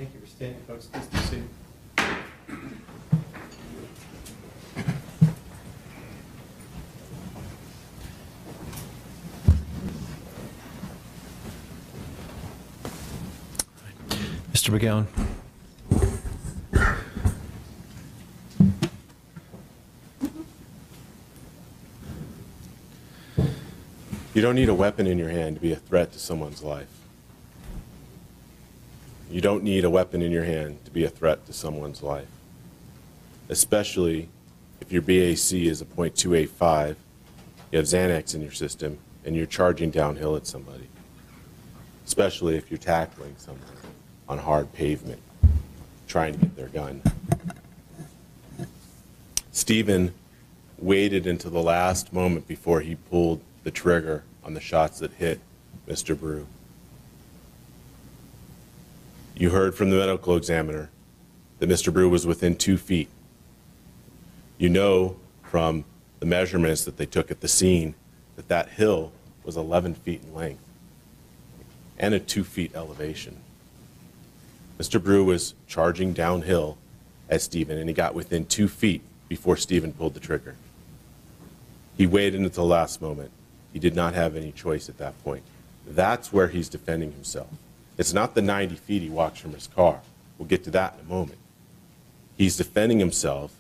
Thank you for standing, folks. Please be seated. Mr. McGowan. You don't need a weapon in your hand to be a threat to someone's life. You don't need a weapon in your hand to be a threat to someone's life, especially if your BAC is a .285, you have Xanax in your system, and you're charging downhill at somebody, especially if you're tackling someone on hard pavement, trying to get their gun. Stephen waited until the last moment before he pulled the trigger on the shots that hit Mr. Brew. You heard from the medical examiner that Mr. Brew was within 2 feet. You know from the measurements that they took at the scene that that hill was 11 feet in length and a 2 feet elevation. Mr. Brew was charging downhill at Stephen, and he got within 2 feet before Stephen pulled the trigger. He waited until the last moment. He did not have any choice at that point. That's where he's defending himself. It's not the 90 feet he walks from his car. We'll get to that in a moment. He's defending himself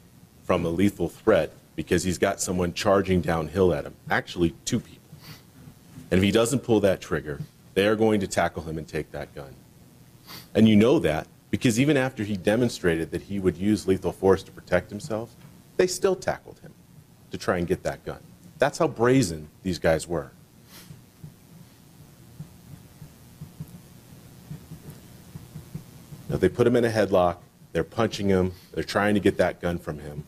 from a lethal threat because he's got someone charging downhill at him, actually 2 people. And if he doesn't pull that trigger, they are going to tackle him and take that gun. And you know that because even after he demonstrated that he would use lethal force to protect himself, they still tackled him to try and get that gun. That's how brazen these guys were. Now, they put him in a headlock, they're punching him, they're trying to get that gun from him.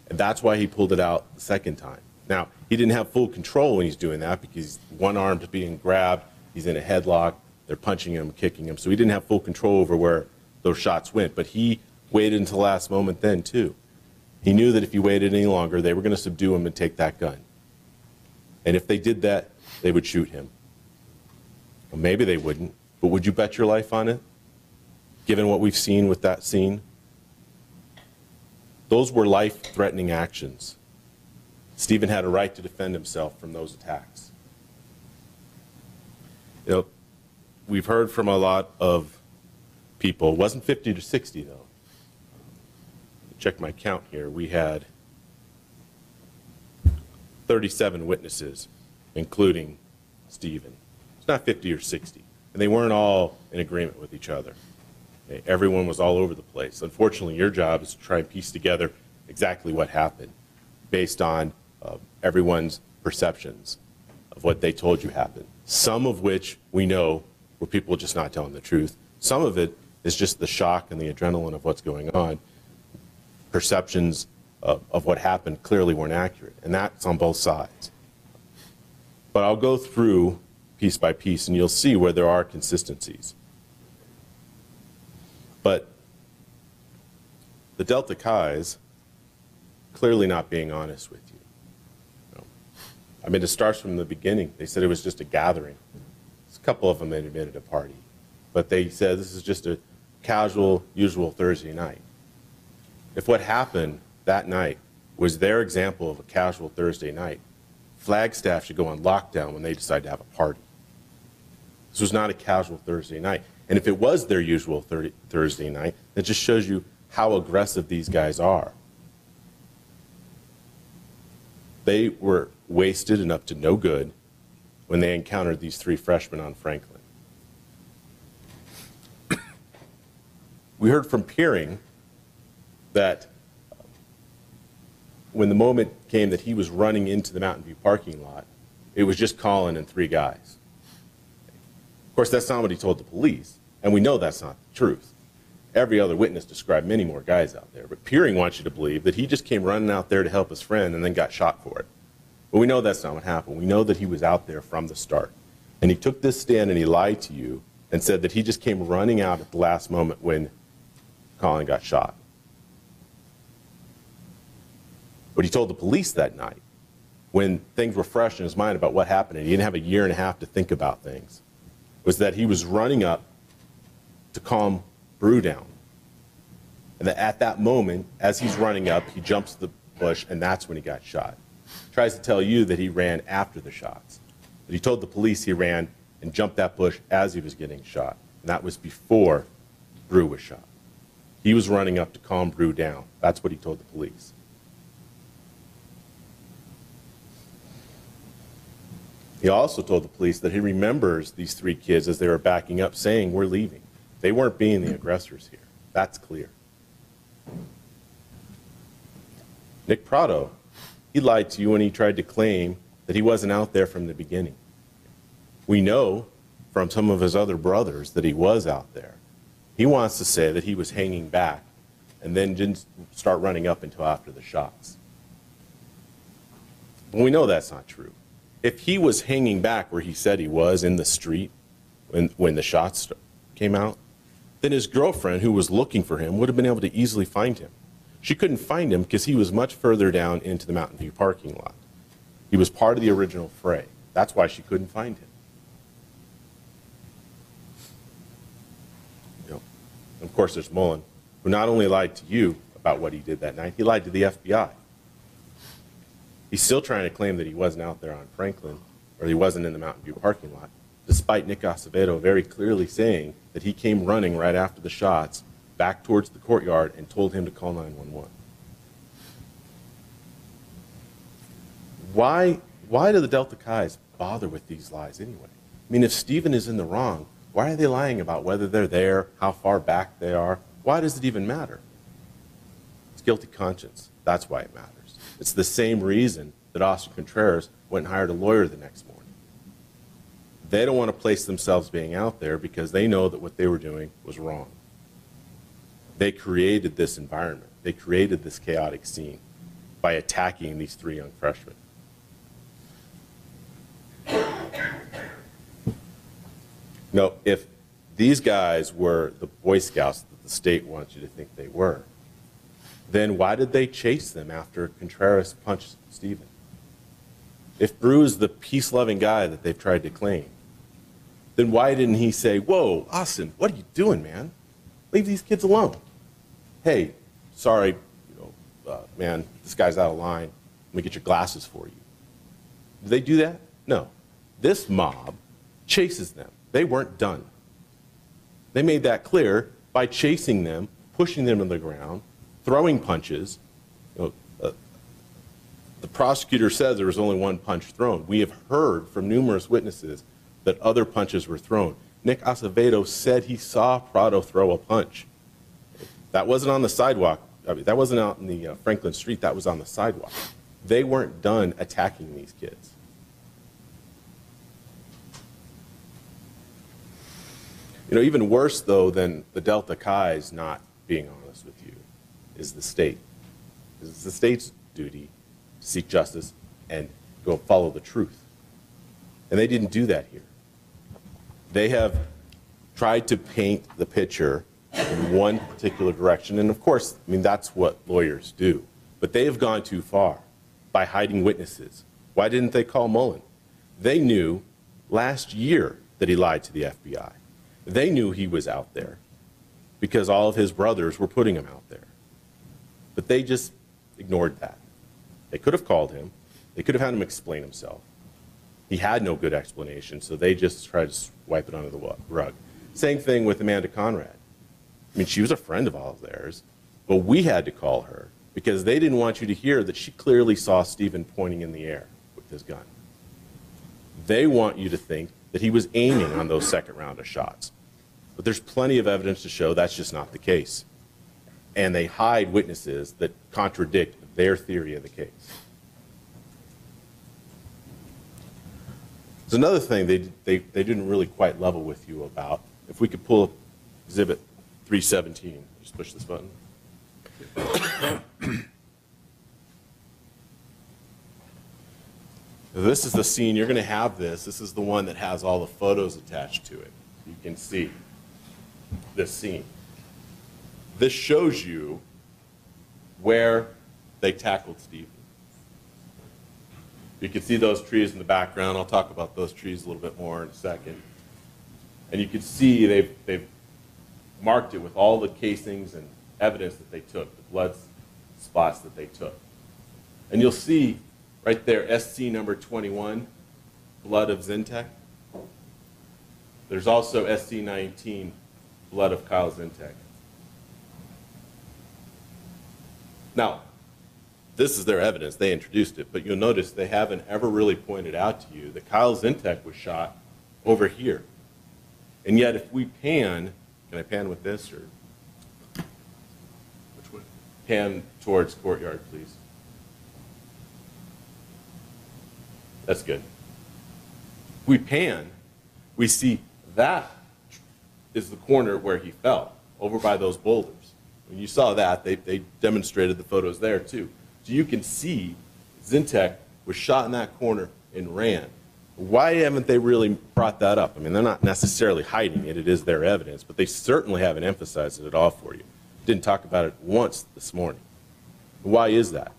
And that's why he pulled it out the second time. Now, he didn't have full control when he's doing that because one arm's being grabbed, he's in a headlock, they're punching him, kicking him, so he didn't have full control over where those shots went, but he waited until the last moment then too. He knew that if he waited any longer, they were going to subdue him and take that gun. And if they did that, they would shoot him. Well, maybe they wouldn't, but would you bet your life on it, given what we've seen with that scene? Those were life-threatening actions. Stephen had a right to defend himself from those attacks. You know, we've heard from a lot of people. It wasn't 50 to 60, though. Check my count here. We had 37 witnesses, including Stephen. It's not 50 or 60. And they weren't all in agreement with each other. Okay? Everyone was all over the place. Unfortunately, your job is to try and piece together exactly what happened based on everyone's perceptions of what they told you happened. Some of which we know were people just not telling the truth. Some of it is just the shock and the adrenaline of what's going on. Perceptions of what happened clearly weren't accurate, and that's on both sides. But I'll go through piece by piece, and you'll see where there are consistencies. But the Delta Chi's clearly not being honest with you. No. I mean, it starts from the beginning. They said it was just a gathering. There's a couple of them that admitted a party, but they said this is just a casual, usual Thursday night. If what happened that night was their example of a casual Thursday night, Flagstaff should go on lockdown when they decide to have a party. This was not a casual Thursday night. And if it was their usual Thursday night, that just shows you how aggressive these guys are. They were wasted and up to no good when they encountered these 3 freshmen on Franklin. We heard from Peering that when the moment came that he was running into the Mountain View parking lot, it was just Colin and 3 guys. Of course, that's not what he told the police, and we know that's not the truth. Every other witness described many more guys out there, but Peering wants you to believe that he just came running out there to help his friend and then got shot for it. But we know that's not what happened. We know that he was out there from the start. And he took this stand and he lied to you and said that he just came running out at the last moment when Colin got shot. What he told the police that night, when things were fresh in his mind about what happened and he didn't have a year and a half to think about things, was that he was running up to calm Brew down. And at that moment, as he's running up, he jumps the bush, and that's when he got shot. Tries to tell you that he ran after the shots. But he told the police he ran and jumped that bush as he was getting shot. And that was before Brew was shot. He was running up to calm Brew down. That's what he told the police. He also told the police that he remembers these three kids as they were backing up saying, "We're leaving." They weren't being the aggressors here. That's clear. Nick Prado, he lied to you when he tried to claim that he wasn't out there from the beginning. We know from some of his other brothers that he was out there. He wants to say that he was hanging back and then didn't start running up until after the shots. But we know that's not true. If he was hanging back where he said he was in the street when the shots came out, then his girlfriend, who was looking for him, would have been able to easily find him. She couldn't find him because he was much further down into the Mountain View parking lot. He was part of the original fray. That's why she couldn't find him. Of course, there's Mullen, who not only lied to you about what he did that night, he lied to the FBI. He's still trying to claim that he wasn't out there on Franklin, or he wasn't in the Mountain View parking lot, despite Nick Acevedo very clearly saying that he came running right after the shots back towards the courtyard and told him to call 911. Why do the Delta Chi's bother with these lies anyway? I mean, if Stephen is in the wrong, why are they lying about whether they're there, how far back they are? Why does it even matter? It's guilty conscience. That's why it matters. It's the same reason that Oscar Contreras went and hired a lawyer the next morning. They don't want to place themselves being out there because they know that what they were doing was wrong. They created this environment. They created this chaotic scene by attacking these three young freshmen. No, if these guys were the Boy Scouts that the state wants you to think they were, then why did they chase them after Contreras punched Stephen? If Brew is the peace-loving guy that they've tried to claim, then why didn't he say, "Whoa, Austin, what are you doing, man? Leave these kids alone. Hey, sorry, man, this guy's out of line. Let me get your glasses for you." Did they do that? No. This mob chases them. They weren't done. They made that clear by chasing them, pushing them to the ground, throwing punches. The prosecutor says there was only one punch thrown. We have heard from numerous witnesses that other punches were thrown. Nick Acevedo said he saw Prado throw a punch. That wasn't on the sidewalk. I mean, that wasn't out in the Franklin Street. That was on the sidewalk. They weren't done attacking these kids. Even worse, though, than the Delta Chi's not being honest with you is the state. It's the state's duty to seek justice and go follow the truth. And they didn't do that here. They have tried to paint the picture in one particular direction. And of course, I mean, that's what lawyers do. But they have gone too far by hiding witnesses. Why didn't they call Mullen? They knew last year that he lied to the FBI. They knew he was out there because all of his brothers were putting him out there. But they just ignored that. They could have called him. They could have had him explain himself. He had no good explanation, so they just tried to wipe it under the rug. Same thing with Amanda Conrad. I mean, she was a friend of all of theirs, but we had to call her because they didn't want you to hear that she clearly saw Stephen pointing in the air with his gun. They want you to think that he was aiming on those second round of shots. But there's plenty of evidence to show that's just not the case. And they hide witnesses that contradict their theory of the case. There's another thing they didn't really quite level with you about. If we could pull up Exhibit 317, just push this button. This is the scene. You're going to have this. This is the one that has all the photos attached to it. You can see this scene. This shows you where they tackled Stephen. You can see those trees in the background. I'll talk about those trees a little bit more in a second. And you can see they've marked it with all the casings and evidence that they took, the blood spots that they took. And you'll see right there, SC number 21, blood of Zintek. There's also SC 19, blood of Kyle Zintek. Now, this is their evidence. They introduced it, but you'll notice they haven't ever really pointed out to you that Kyle Zintek was shot over here. And yet if we pan, can I pan with this or? Which way? Pan towards courtyard, please. That's good. If we pan, we see that is the corner where he fell, over by those boulders. When you saw that, they demonstrated the photos there too. So you can see Zintek was shot in that corner and ran. Why haven't they really brought that up? I mean, they're not necessarily hiding it. It is their evidence, but they certainly haven't emphasized it at all for you. Didn't talk about it once this morning. Why is that?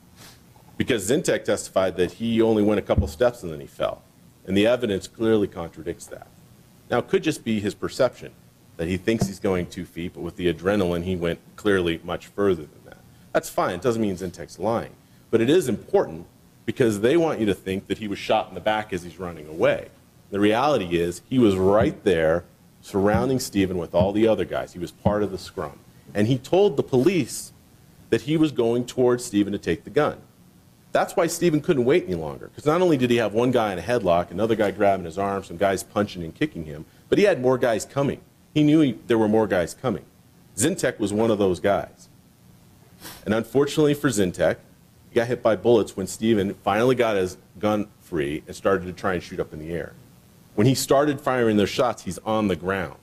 Because Zintek testified that he only went a couple steps and then he fell. And the evidence clearly contradicts that. Now, it could just be his perception that he thinks he's going 2 feet, but with the adrenaline, he went clearly much further than that. That's fine. It doesn't mean Zintek's lying. But it is important because they want you to think that he was shot in the back as he's running away. The reality is he was right there surrounding Stephen with all the other guys. He was part of the scrum. And he told the police that he was going towards Stephen to take the gun. That's why Stephen couldn't wait any longer, because not only did he have one guy in a headlock, another guy grabbing his arm, some guys punching and kicking him, but he had more guys coming. He knew there were more guys coming. Zintek was one of those guys. And unfortunately for Zintek, he got hit by bullets when Stephen finally got his gun free and started to try and shoot up in the air. When he started firing those shots, he's on the ground.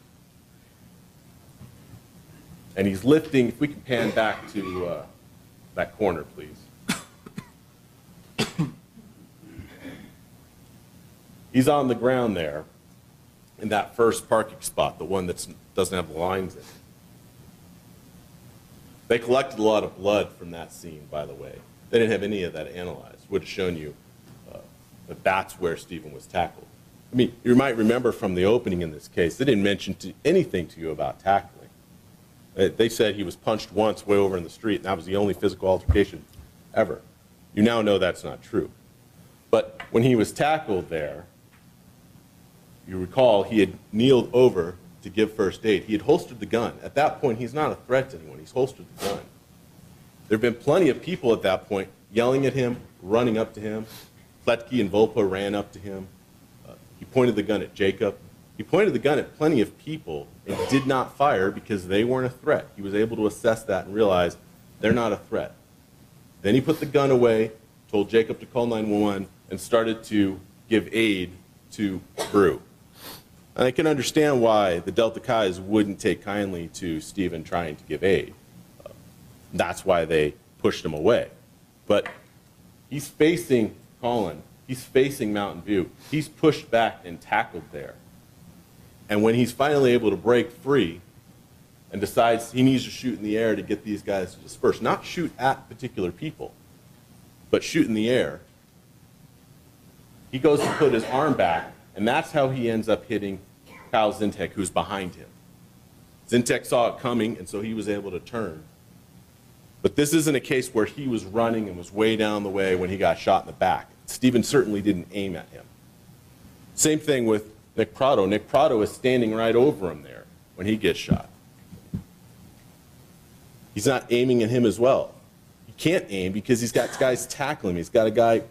And he's lifting, if we can pan back to that corner, please. He's on the ground there in that first parking spot, the one that doesn't have the lines in it. They collected a lot of blood from that scene, by the way. They didn't have any of that analyzed. Would have shown you that that's where Stephen was tackled. I mean, you might remember from the opening in this case, they didn't mention anything to you about tackling. They said he was punched once way over in the street, and that was the only physical altercation ever. You now know that's not true. But when he was tackled there, you recall he had kneeled over to give first aid. He had holstered the gun. At that point, he's not a threat to anyone. He's holstered the gun. There have been plenty of people at that point yelling at him, running up to him. Pletke and Volpa ran up to him. He pointed the gun at Jacob. He pointed the gun at plenty of people and did not fire because they weren't a threat. He was able to assess that and realize they're not a threat. Then he put the gun away, told Jacob to call 911, and started to give aid to Brew. And I can understand why the Delta Chi's wouldn't take kindly to Stephen trying to give aid. That's why they pushed him away. But he's facing Colin. He's facing Mountain View. He's pushed back and tackled there. And when he's finally able to break free and decides he needs to shoot in the air to get these guys to disperse, not shoot at particular people, but shoot in the air, he goes to put his arm back, and that's how he ends up hitting Kyle Zintek, who's behind him. Zintek saw it coming, and so he was able to turn. But this isn't a case where he was running and was way down the way when he got shot in the back. Stephen certainly didn't aim at him. Same thing with Nick Prado. Nick Prado is standing right over him there when he gets shot. He's not aiming at him as well. He can't aim because he's got guys tackling him. He's got a guy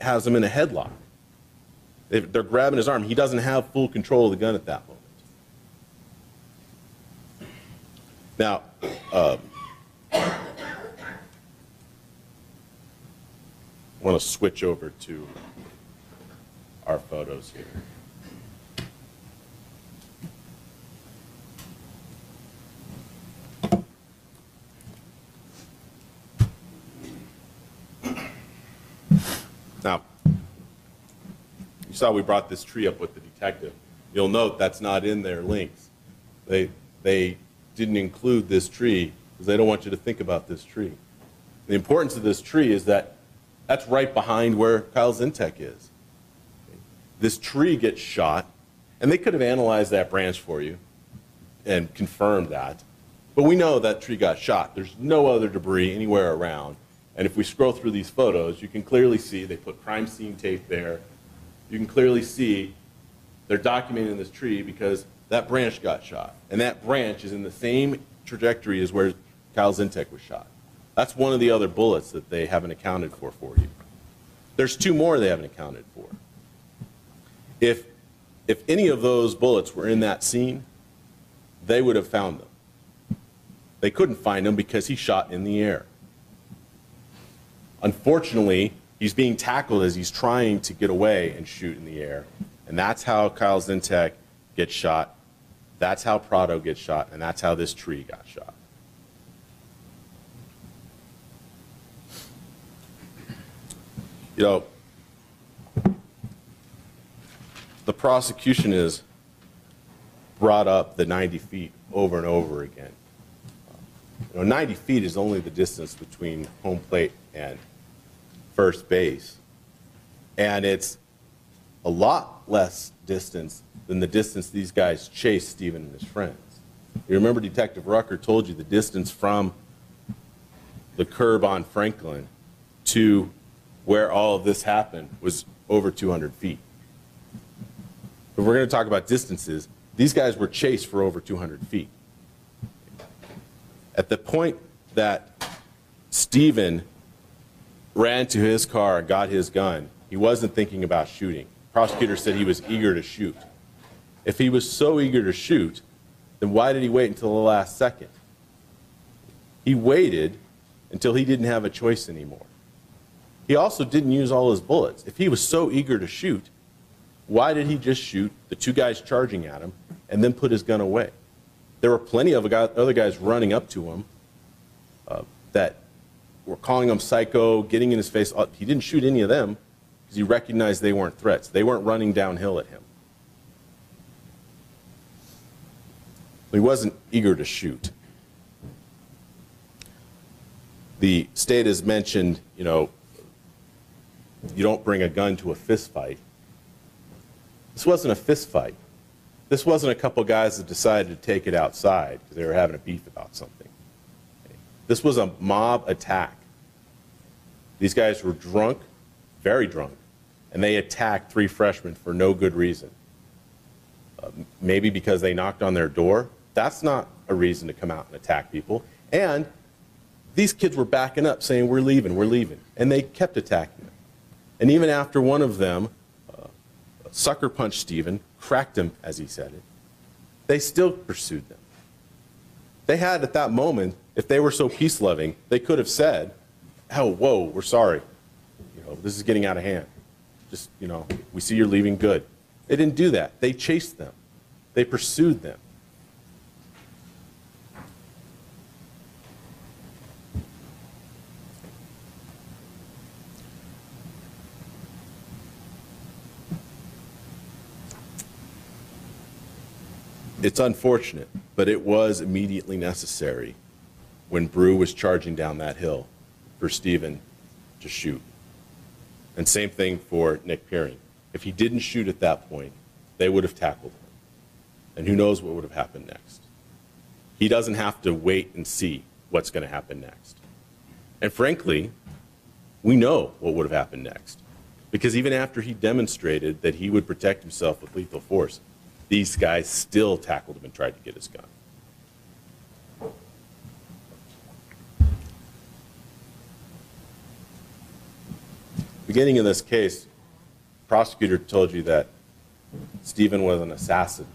has him in a headlock. They're grabbing his arm. He doesn't have full control of the gun at that moment. Now, I want to switch over to our photos here. Now, you saw we brought this tree up with the detective. You'll note that's not in their links. They didn't include this tree because they don't want you to think about this tree. The importance of this tree is that that's right behind where Kyle Zintek is. This tree gets shot, and they could have analyzed that branch for you and confirmed that. But we know that tree got shot. There's no other debris anywhere around. And if we scroll through these photos, you can clearly see they put crime scene tape there. You can clearly see they're documenting this tree because that branch got shot. And that branch is in the same trajectory as where Kyle Zintek was shot. That's one of the other bullets that they haven't accounted for you. There's two more they haven't accounted for. If any of those bullets were in that scene, they would have found them. They couldn't find him because he shot in the air. Unfortunately, he's being tackled as he's trying to get away and shoot in the air. And that's how Kyle Zintek gets shot. That's how Prado gets shot. And that's how this tree got shot. You know, the prosecution has brought up the 90 feet over and over again. 90 feet is only the distance between home plate and first base. And it's a lot less distance than the distance these guys chased Stephen and his friends. You remember Detective Rucker told you the distance from the curb on Franklin to where all of this happened was over 200 feet. If we're going to talk about distances, these guys were chased for over 200 feet. At the point that Stephen ran to his car and got his gun, he wasn't thinking about shooting. The prosecutor said he was eager to shoot. If he was so eager to shoot, then why did he wait until the last second? He waited until he didn't have a choice anymore. He also didn't use all his bullets. If he was so eager to shoot, why did he just shoot the two guys charging at him and then put his gun away? There were plenty of other guys running up to him that were calling him psycho, getting in his face. He didn't shoot any of them because he recognized they weren't threats. They weren't running downhill at him. He wasn't eager to shoot. The state has mentioned, you don't bring a gun to a fist fight. This wasn't a fist fight. This wasn't a couple guys that decided to take it outside because they were having a beef about something. This was a mob attack. These guys were drunk, very drunk, and they attacked three freshmen for no good reason. Maybe because they knocked on their door. That's not a reason to come out and attack people. And these kids were backing up saying, we're leaving, and they kept attacking them. And even after one of them sucker punched Stephen, cracked him, as he said it, they still pursued them. They had, at that moment, if they were so peace-loving, they could have said, oh, whoa, we're sorry. This is getting out of hand. Just, we see you're leaving, good. They didn't do that. They chased them. They pursued them. It's unfortunate, but it was immediately necessary when Brew was charging down that hill for Stephen to shoot. And same thing for Nick Peering. If he didn't shoot at that point, they would have tackled him. And who knows what would have happened next. He doesn't have to wait and see what's going to happen next. And frankly, we know what would have happened next. Because even after he demonstrated that he would protect himself with lethal force, these guys still tackled him and tried to get his gun. Beginning of this case, the prosecutor told you that Stephen was an assassin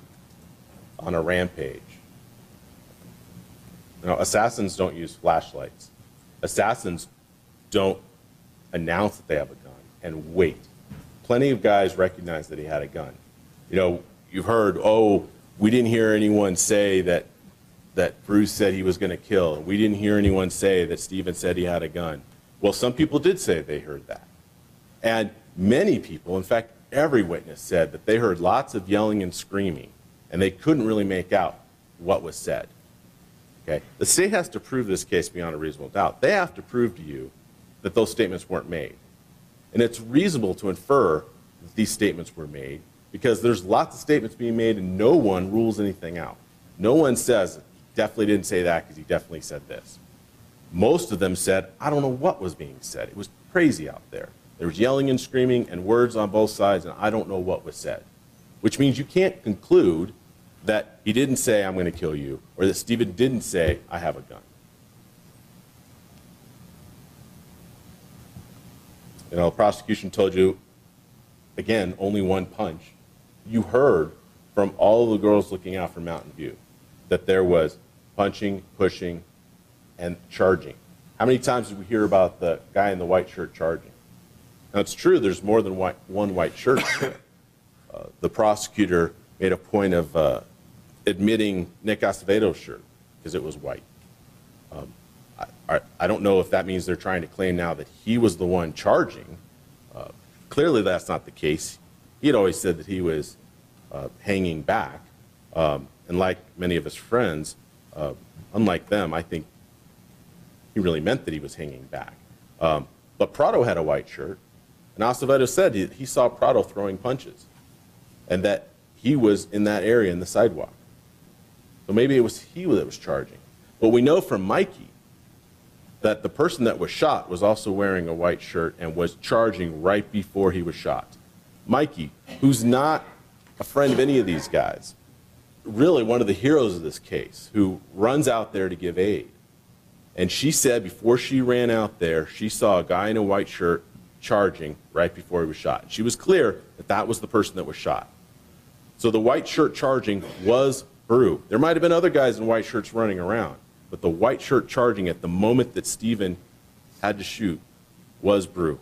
on a rampage. Assassins don't use flashlights. Assassins don't announce that they have a gun and wait. Plenty of guys recognize that he had a gun. You've heard, oh, we didn't hear anyone say that Bruce said he was going to kill. We didn't hear anyone say that Stephen said he had a gun. Well, some people did say they heard that. And many people, in fact, every witness said that they heard lots of yelling and screaming, and they couldn't really make out what was said. Okay? The state has to prove this case beyond a reasonable doubt. They have to prove to you that those statements weren't made. And it's reasonable to infer that these statements were made because there's lots of statements being made and no one rules anything out. No one says, he definitely didn't say that because he definitely said this. Most of them said, I don't know what was being said. It was crazy out there. There was yelling and screaming and words on both sides, and I don't know what was said. Which means you can't conclude that he didn't say, I'm going to kill you, or that Stephen didn't say, I have a gun. You know, the prosecution told you, again, only one punch. You heard from all the girls looking out from Mountain View that there was punching, pushing, and charging. How many times did we hear about the guy in the white shirt charging? Now, it's true, there's more than one white shirt. The prosecutor made a point of admitting Nick Acevedo's shirt because it was white. I don't know if that means they're trying to claim now that he was the one charging. Clearly, that's not the case. He had always said that he was hanging back. And like many of his friends, unlike them, I think he really meant that he was hanging back. But Prado had a white shirt, and Acevedo said he saw Prado throwing punches, and that he was in that area in the sidewalk. So maybe it was he that was charging. But we know from Mikey that the person that was shot was also wearing a white shirt and was charging right before he was shot. Mikey, who's not a friend of any of these guys, really one of the heroes of this case, who runs out there to give aid. And she said before she ran out there, she saw a guy in a white shirt charging right before he was shot. She was clear that that was the person that was shot. So the white shirt charging was Brew. There might have been other guys in white shirts running around, but the white shirt charging at the moment that Stephen had to shoot was Brew.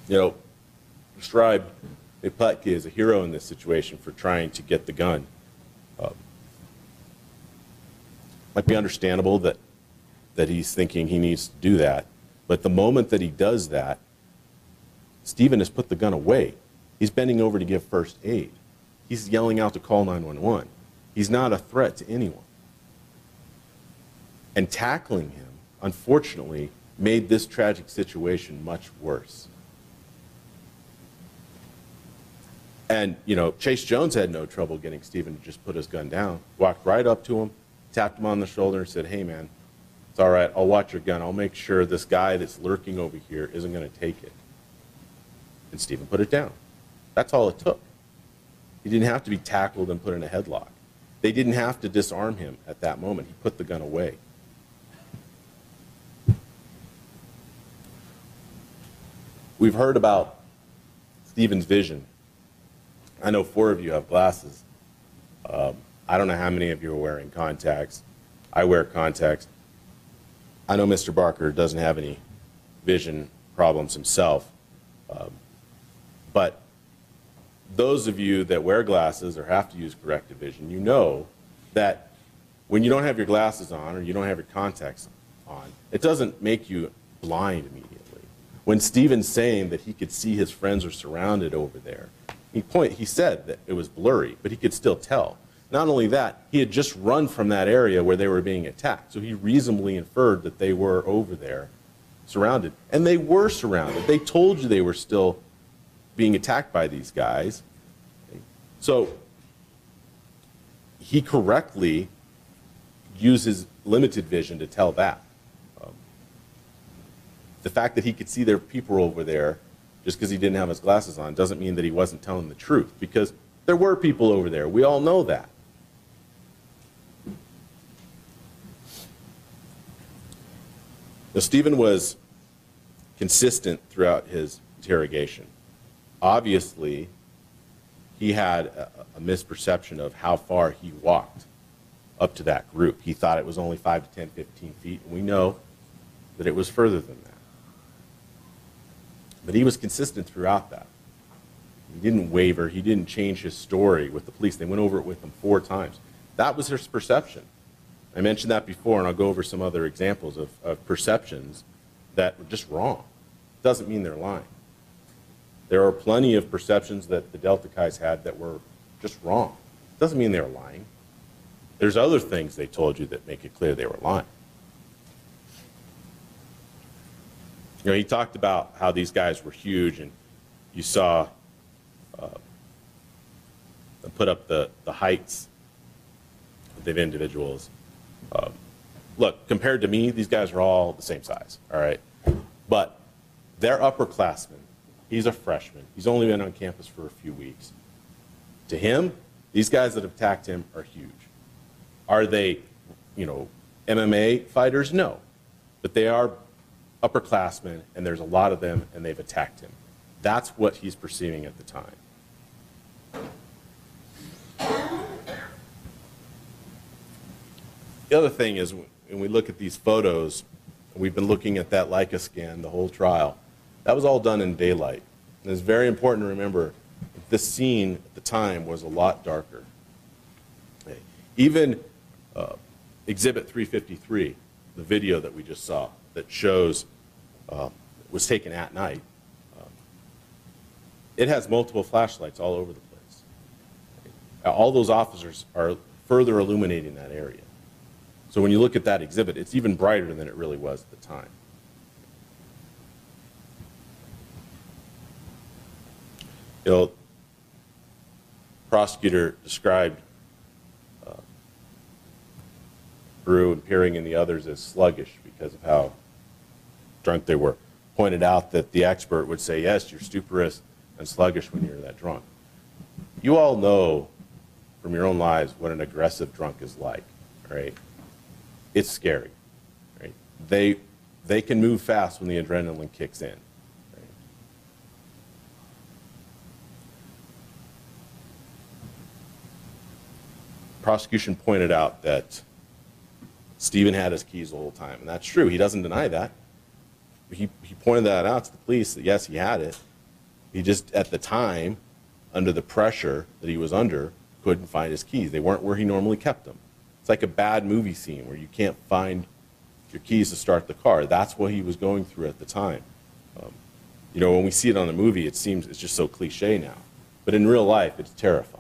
You know, described Epletke as a hero in this situation for trying to get the gun. Might be understandable that he's thinking he needs to do that, but the moment that he does that, Stephen has put the gun away. He's bending over to give first aid. He's yelling out to call 911. He's not a threat to anyone. And tackling him, unfortunately, made this tragic situation much worse. And, you know, Chase Jones had no trouble getting Stephen to just put his gun down, walked right up to him, tapped him on the shoulder and said, hey, man, it's all right. I'll watch your gun. I'll make sure this guy that's lurking over here isn't going to take it. And Stephen put it down. That's all it took. He didn't have to be tackled and put in a headlock. They didn't have to disarm him at that moment. He put the gun away. We've heard about Stephen's vision. I know 4 of you have glasses. I don't know how many of you are wearing contacts. I wear contacts. I know Mr. Barker doesn't have any vision problems himself. But those of you that wear glasses or have to use corrective vision, you know that when you don't have your glasses on or you don't have your contacts on, it doesn't make you blind immediately. When Stephen's saying that he could see his friends are surrounded over there, he said that it was blurry, but he could still tell. Not only that, he had just run from that area where they were being attacked, so he reasonably inferred that they were over there surrounded. And they were surrounded. They told you they were still being attacked by these guys. So he correctly used his limited vision to tell that. The fact that he could see their people over there just because he didn't have his glasses on doesn't mean that he wasn't telling the truth, because there were people over there. We all know that. Now, Stephen was consistent throughout his interrogation. Obviously, he had a misperception of how far he walked up to that group. He thought it was only 5 to 10, 15 feet, and we know that it was further than that. But he was consistent throughout that. He didn't waver. He didn't change his story with the police. They went over it with him 4 times. That was his perception. I mentioned that before, and I'll go over some other examples of perceptions that were just wrong. Doesn't mean they're lying. There are plenty of perceptions that the Delta Chi's had that were just wrong. Doesn't mean they're lying. There's other things they told you that make it clear they were lying. You know, he talked about how these guys were huge, and you saw and put up the heights of the individuals. Look, compared to me, these guys are all the same size, all right? But they're upperclassmen. He's a freshman. He's only been on campus for a few weeks. To him, these guys that have attacked him are huge. Are they, MMA fighters? No. But they are upperclassmen, and there's a lot of them, and they've attacked him. That's what he's perceiving at the time. The other thing is, when we look at these photos, we've been looking at that Leica scan the whole trial. That was all done in daylight. And it's very important to remember that this scene at the time was a lot darker. Okay. Even Exhibit 353, the video that we just saw that shows was taken at night, it has multiple flashlights all over the place. All those officers are further illuminating that area. So when you look at that exhibit, it's even brighter than it really was at the time. Prosecutor described Brew and Peering and the others as sluggish because of how drunk they were. Pointed out that the expert would say, yes, you're stuporous and sluggish when you're that drunk. You all know from your own lives what an aggressive drunk is like, right? It's scary, right? They can move fast when the adrenaline kicks in. Right? Prosecution pointed out that Stephen had his keys the whole time, and that's true. He doesn't deny that. He pointed that out to the police that yes, he had it. He just, at the time, under the pressure that he was under, couldn't find his keys. They weren't where he normally kept them. It's like a bad movie scene where you can't find your keys to start the car. That's what he was going through at the time. When we see it on the movie, it's just so cliche now. But in real life, it's terrifying.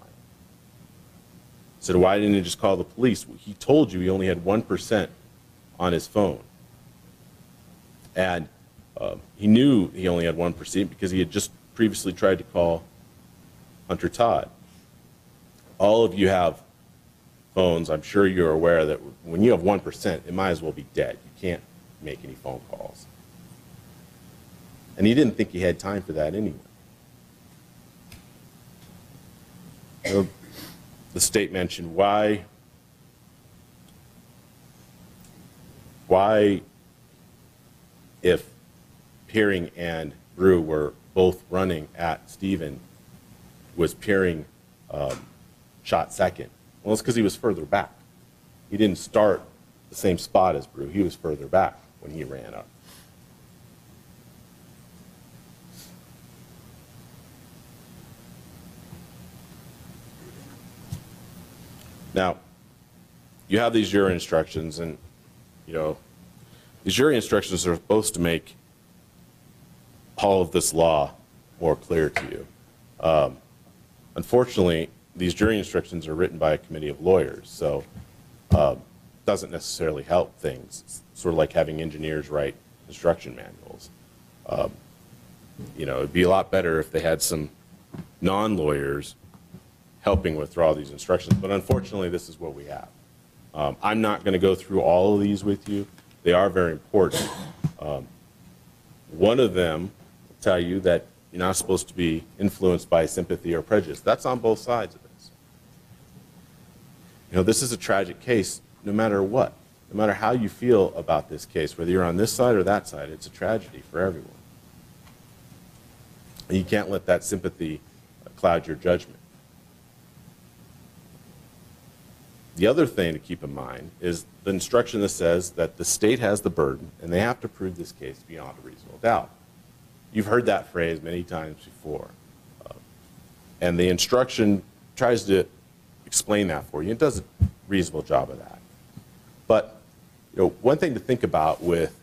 So why didn't he just call the police? He told you he only had 1% on his phone. And he knew he only had 1% because he had just previously tried to call Hunter Todd. All of you have phones. I'm sure you're aware that when you have 1%, it might as well be dead. You can't make any phone calls. And he didn't think he had time for that anyway. The state mentioned why if Peering and Brew were both running at Stephen, was Peering shot second? Well, it's because he was further back. He didn't start the same spot as Brew. He was further back when he ran up. Now, you have these jury instructions, and these jury instructions are supposed to make all of this law more clear to you. Unfortunately, these jury instructions are written by a committee of lawyers, so it doesn't necessarily help things. It's sort of like having engineers write instruction manuals. It'd be a lot better if they had some non-lawyers helping withdraw these instructions, but unfortunately, this is what we have. I'm not going to go through all of these with you. They are very important. One of them will tell you that you're not supposed to be influenced by sympathy or prejudice. That's on both sides of this. This is a tragic case no matter what. No matter how you feel about this case, whether you're on this side or that side, it's a tragedy for everyone. And you can't let that sympathy cloud your judgment. The other thing to keep in mind is the instruction that says that the state has the burden and they have to prove this case beyond a reasonable doubt. You've heard that phrase many times before. And the instruction tries to explain that for you. It does a reasonable job of that. But one thing to think about with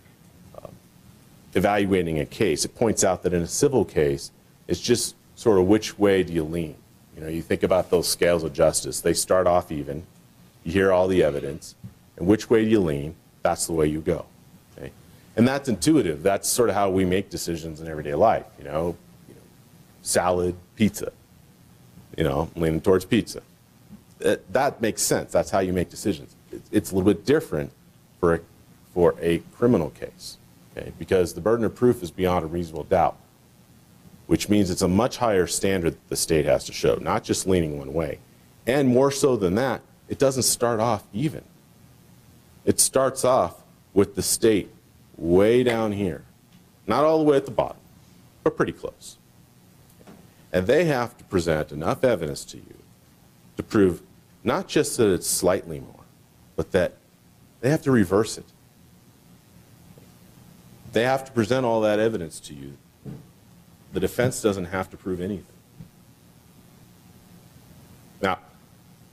evaluating a case, it points out that in a civil case, it's just sort of which way do you lean. You think about those scales of justice. They start off even. You hear all the evidence, and which way you lean, that's the way you go. Okay? And that's intuitive. That's sort of how we make decisions in everyday life. Salad, pizza. You know, I'm leaning towards pizza. That makes sense. That's how you make decisions. It's a little bit different for a criminal case, okay? Because the burden of proof is beyond a reasonable doubt, which means it's a much higher standard that the state has to show, not just leaning one way. And more so than that, it doesn't start off even. It starts off with the state way down here, not all the way at the bottom, but pretty close. And they have to present enough evidence to you to prove not just that it's slightly more, but that they have to reverse it. They have to present all that evidence to you. The defense doesn't have to prove anything. Now,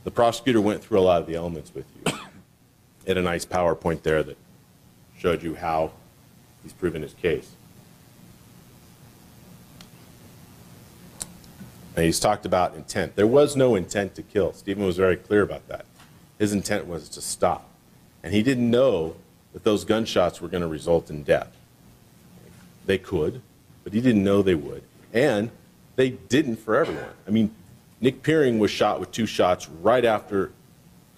the prosecutor went through a lot of the elements with you. Had a nice PowerPoint there that showed you how he's proven his case. And he's talked about intent. There was no intent to kill. Stephen was very clear about that. His intent was to stop. And he didn't know that those gunshots were going to result in death. They could, but he didn't know they would. And they didn't for everyone. I mean, Nick Peering was shot with 2 shots right after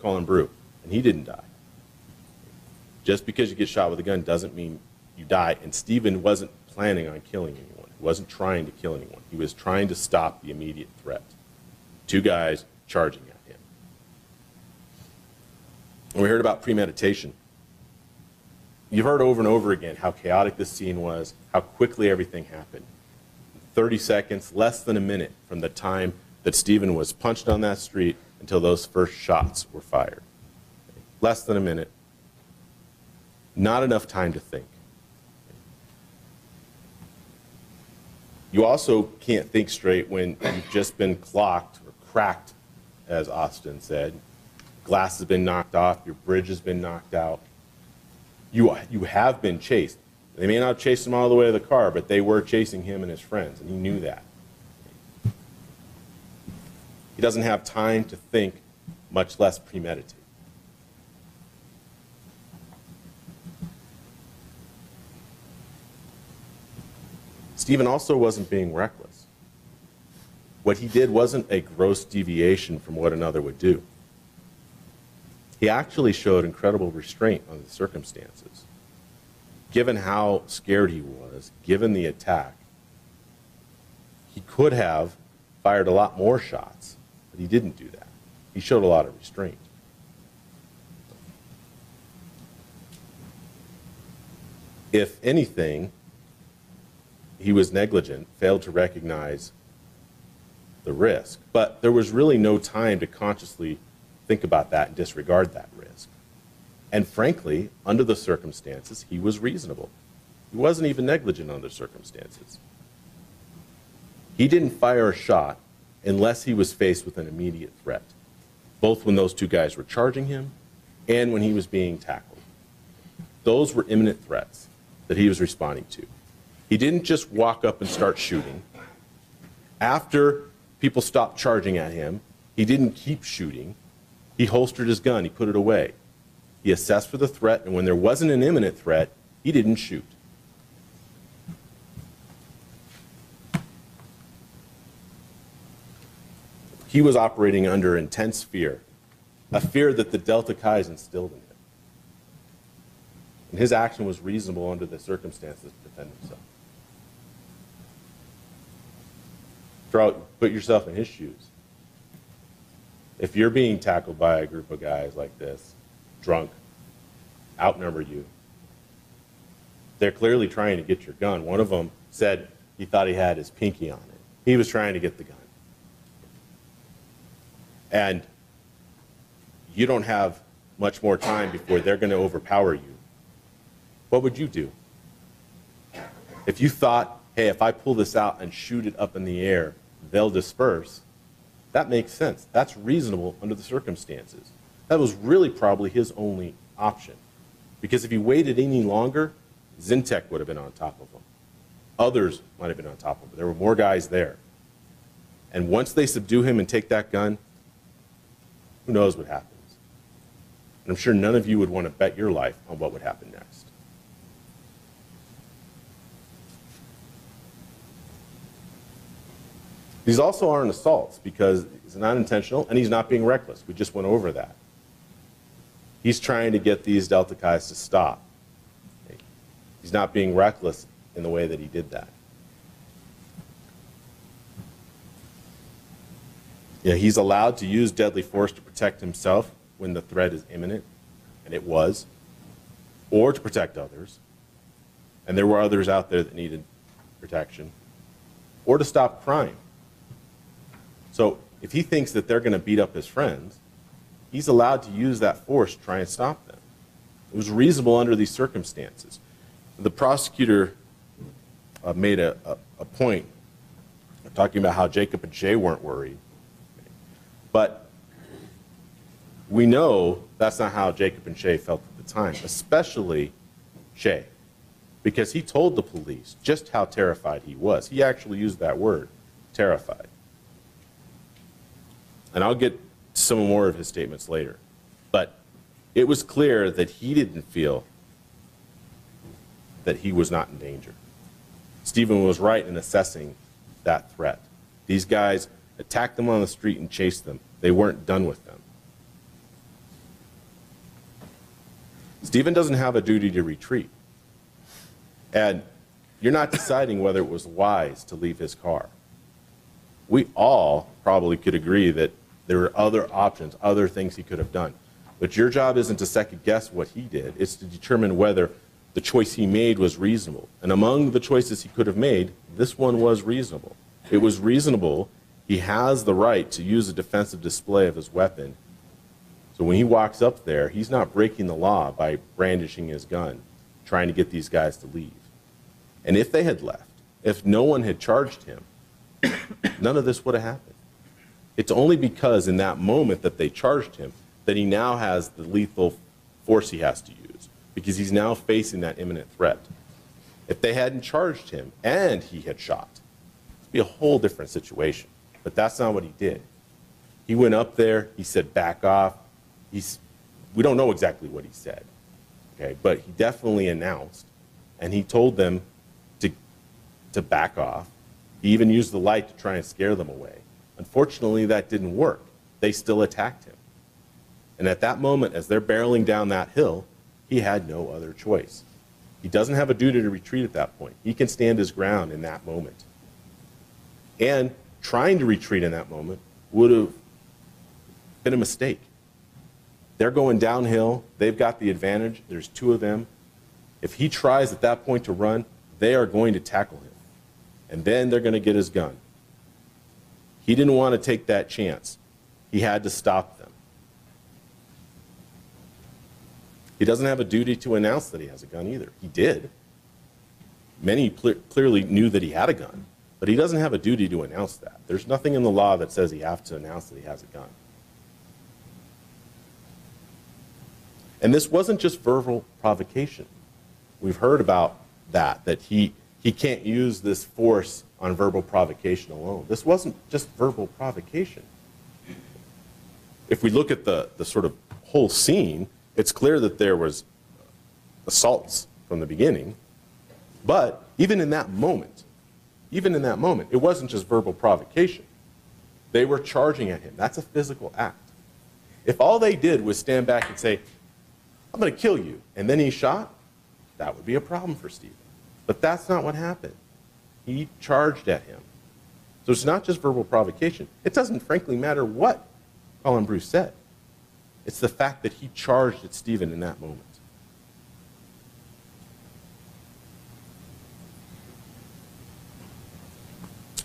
Colin Brew, and he didn't die. Just because you get shot with a gun doesn't mean you die. And Stephen wasn't planning on killing anyone. He wasn't trying to kill anyone. He was trying to stop the immediate threat. 2 guys charging at him. And we heard about premeditation. You've heard over and over again how chaotic this scene was, how quickly everything happened. 30 seconds, less than a minute from the time that Stephen was punched on that street until those first shots were fired. Less than a minute. Not enough time to think. You also can't think straight when you've just been clocked or cracked, as Austin said. Glass has been knocked off, your bridge has been knocked out. You have been chased. They may not have chased him all the way to the car, but they were chasing him and his friends, and he knew that. He doesn't have time to think, much less premeditate. Stephen also wasn't being reckless. What he did wasn't a gross deviation from what another would do. He actually showed incredible restraint on the circumstances. Given how scared he was, given the attack, he could have fired a lot more shots, but he didn't do that. He showed a lot of restraint. If anything, he was negligent, failed to recognize the risk, but there was really no time to consciously think about that and disregard that risk. And frankly, under the circumstances, he was reasonable. He wasn't even negligent under circumstances. He didn't fire a shot unless he was faced with an immediate threat, both when those 2 guys were charging him and when he was being tackled. Those were imminent threats that he was responding to. He didn't just walk up and start shooting. After people stopped charging at him, he didn't keep shooting. He holstered his gun, he put it away. He assessed for the threat, and when there wasn't an imminent threat, he didn't shoot. He was operating under intense fear, a fear that the Delta Chi's instilled in him. And his action was reasonable under the circumstances to defend himself. Put yourself in his shoes. If you're being tackled by a group of guys like this, drunk, outnumber you, they're clearly trying to get your gun. One of them said he thought he had his pinky on it. He was trying to get the gun. And you don't have much more time before they're going to overpower you. What would you do? If you thought, hey, if I pull this out and shoot it up in the air, they'll disperse, that makes sense. That's reasonable under the circumstances. That was really probably his only option. Because if he waited any longer, Zintek would have been on top of him. Others might have been on top of him. There were more guys there. And once they subdue him and take that gun, who knows what happens? And I'm sure none of you would want to bet your life on what would happen next. These also aren't assaults because it's not intentional and he's not being reckless. We just went over that. He's trying to get these Delta Chi's to stop. He's not being reckless in the way that he did that. Yeah, he's allowed to use deadly force to protect himself when the threat is imminent, and it was, or to protect others, and there were others out there that needed protection, or to stop crime. So if he thinks that they're going to beat up his friends, he's allowed to use that force to try and stop them. It was reasonable under these circumstances. The prosecutor made a point talking about how Jacob and Shay weren't worried. But we know that's not how Jacob and Shay felt at the time, especially Shay, because he told the police just how terrified he was. He actually used that word, terrified. And I'll get some more of his statements later. But it was clear that he didn't feel that he was not in danger. Stephen was right in assessing that threat. These guys attacked them on the street and chased them. They weren't done with them. Stephen doesn't have a duty to retreat. And you're not deciding whether it was wise to leave his car. We all probably could agree that there were other options, other things he could have done. But your job isn't to second guess what he did. It's to determine whether the choice he made was reasonable. And among the choices he could have made, this one was reasonable. It was reasonable. He has the right to use a defensive display of his weapon. So when he walks up there, he's not breaking the law by brandishing his gun, trying to get these guys to leave. And if they had left, if no one had charged him, none of this would have happened. It's only because in that moment that they charged him that he now has the lethal force he has to use, because he's now facing that imminent threat. If they hadn't charged him and he had shot, it'd be a whole different situation. But that's not what he did. He went up there, he said, back off. We don't know exactly what he said, okay? But he definitely announced, and he told them to back off. He even used the light to try and scare them away. Unfortunately, that didn't work. They still attacked him. And at that moment, as they're barreling down that hill, he had no other choice. He doesn't have a duty to retreat at that point. He can stand his ground in that moment. And trying to retreat in that moment would have been a mistake. They're going downhill. They've got the advantage. There's two of them. If he tries at that point to run, they are going to tackle him. And then they're going to get his gun. He didn't want to take that chance. He had to stop them. He doesn't have a duty to announce that he has a gun either. He did. Many clearly knew that he had a gun, but he doesn't have a duty to announce that. There's nothing in the law that says he has to announce that he has a gun. And this wasn't just verbal provocation. We've heard about that he can't use this force on verbal provocation alone. This wasn't just verbal provocation. If we look at the sort of whole scene, it's clear that there was assaults from the beginning, but even in that moment, it wasn't just verbal provocation. They were charging at him. That's a physical act. If all they did was stand back and say, I'm going to kill you, and then he shot, that would be a problem for Stephen. But that's not what happened. He charged at him. So it's not just verbal provocation. It doesn't frankly matter what Colin Bruce said. It's the fact that he charged at Stephen in that moment.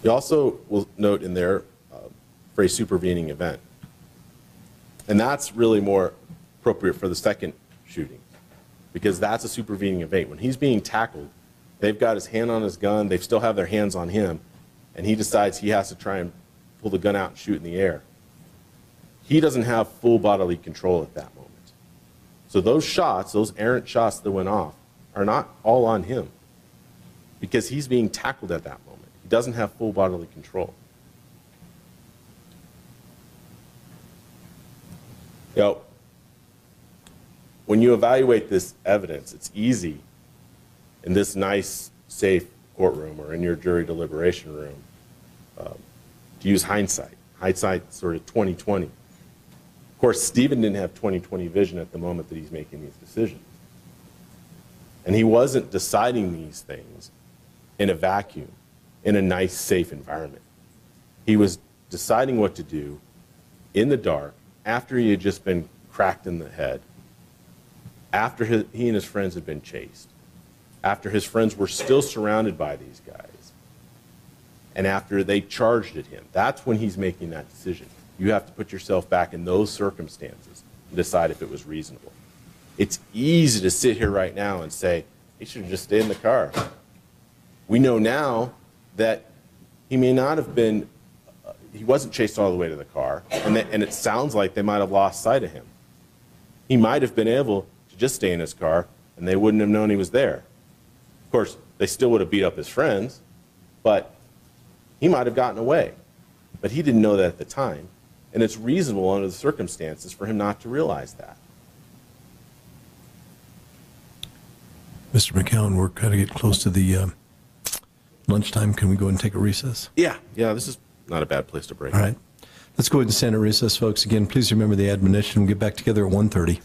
You also will note in there phrase supervening event. And that's really more appropriate for the second shooting, because that's a supervening event. When he's being tackled, they've got his hand on his gun, they still have their hands on him, and he decides he has to try and pull the gun out and shoot in the air. He doesn't have full bodily control at that moment. So those shots, those errant shots that went off, are not all on him, because he's being tackled at that moment. He doesn't have full bodily control. You know, when you evaluate this evidence, it's easy in this nice, safe courtroom or in your jury deliberation room to use hindsight. Hindsight sort of 20/20. Of course, Stephen didn't have 20/20 vision at the moment that he's making these decisions. And he wasn't deciding these things in a vacuum, in a nice, safe environment. He was deciding what to do in the dark after he had just been cracked in the head, after he and his friends had been chased, after his friends were still surrounded by these guys, and after they charged at him. That's when he's making that decision. You have to put yourself back in those circumstances and decide if it was reasonable. It's easy to sit here right now and say, he should have just stayed in the car. We know now that he may not have been, he wasn't chased all the way to the car, and it sounds like they might have lost sight of him. He might have been able to just stay in his car, and they wouldn't have known he was there. Of course, they still would have beat up his friends, but he might have gotten away. But he didn't know that at the time, and it's reasonable under the circumstances for him not to realize that. Mr. McCown, we're going to get close to the lunchtime. Can we go and take a recess? Yeah, this is not a bad place to break. All right. Let's go ahead and stand at recess, folks. Again, please remember the admonition. We'll get back together at 1:30.